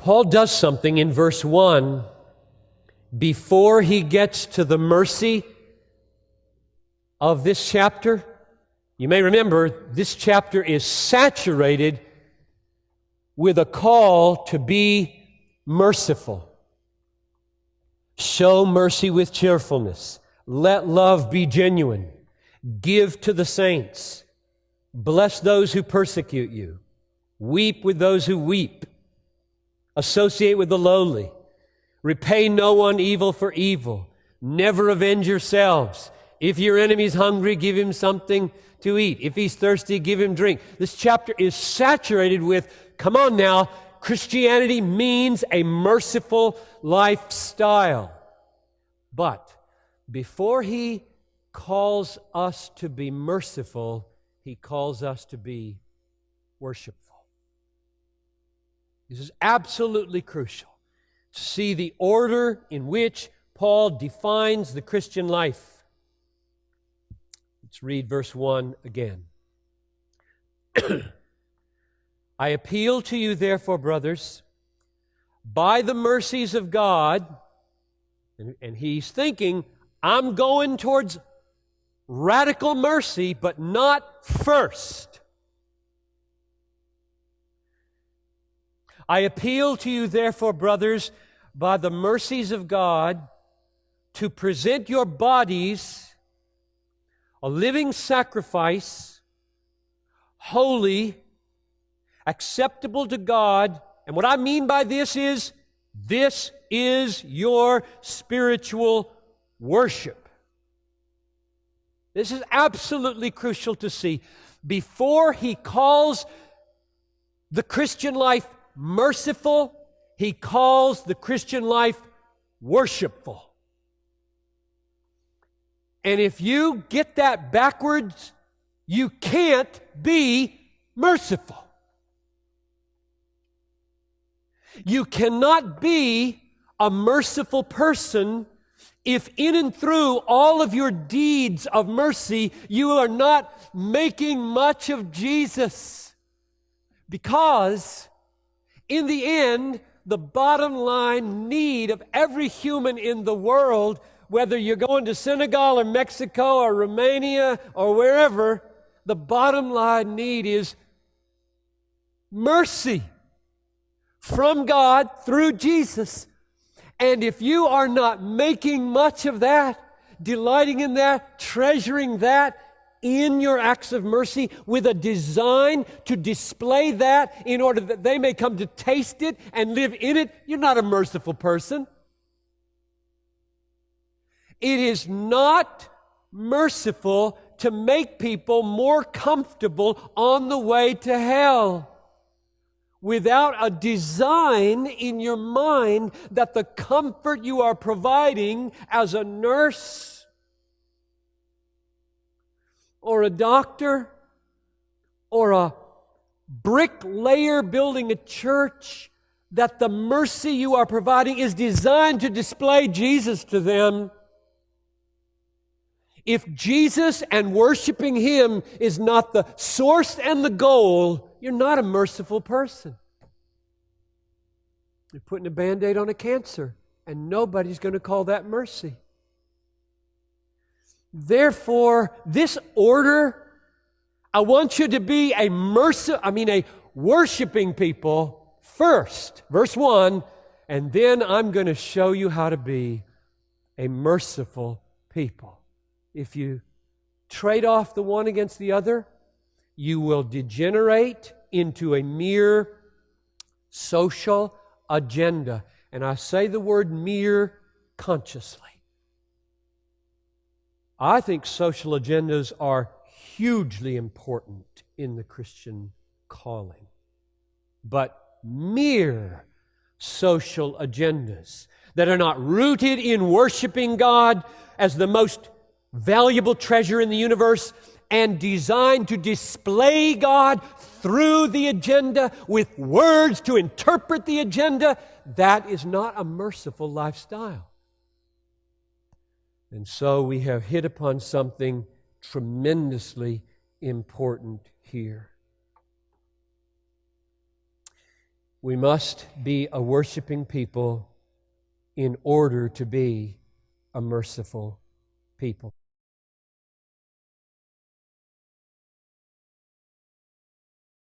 Paul does something in verse 1 before he gets to the mercy of this chapter. You may remember this chapter is saturated with a call to be merciful. Show mercy with cheerfulness. Let love be genuine. Give to the saints. Bless those who persecute you. Weep with those who weep. Associate with the lowly. Repay no one evil for evil. Never avenge yourselves. If your enemy's hungry, give him something to eat. If he's thirsty, give him drink. This chapter is saturated with, come on now, Christianity means a merciful lifestyle. But before he calls us to be merciful, he calls us to be worshipful. This is absolutely crucial to see the order in which Paul defines the Christian life. Let's read verse 1 again. I appeal to you, therefore, brothers, by the mercies of God, and he's thinking, I'm going towards radical mercy, but not first. I appeal to you, therefore, brothers, by the mercies of God, to present your bodies a living sacrifice, holy, acceptable to God. And what I mean by this is your spiritual worship. This is absolutely crucial to see. Before he calls the Christian life merciful, he calls the Christian life worshipful. And if you get that backwards, you can't be merciful. You cannot be a merciful person if in and through all of your deeds of mercy, you are not making much of Jesus. Because in the end, the bottom line need of every human in the world, whether you're going to Senegal or Mexico or Romania or wherever, the bottom line need is mercy from God through Jesus. And if you are not making much of that, delighting in that, treasuring that in your acts of mercy with a design to display that in order that they may come to taste it and live in it, you're not a merciful person. It is not merciful to make people more comfortable on the way to hell without a design in your mind that the comfort you are providing as a nurse or a doctor or a bricklayer building a church, that the mercy you are providing is designed to display Jesus to them. If Jesus and worshiping Him is not the source and the goal, you're not a merciful person. You're putting a Band-Aid on a cancer, and nobody's going to call that mercy. Therefore, this order, I want you to be a worshiping people first, verse 1, and then I'm going to show you how to be a merciful people. If you trade off the one against the other, you will degenerate into a mere social agenda. And I say the word mere consciously. I think social agendas are hugely important in the Christian calling. But mere social agendas that are not rooted in worshiping God as the most valuable treasure in the universe and designed to display God through the agenda with words to interpret the agenda, that is not a merciful lifestyle. And so we have hit upon something tremendously important here. We must be a worshiping people in order to be a merciful people.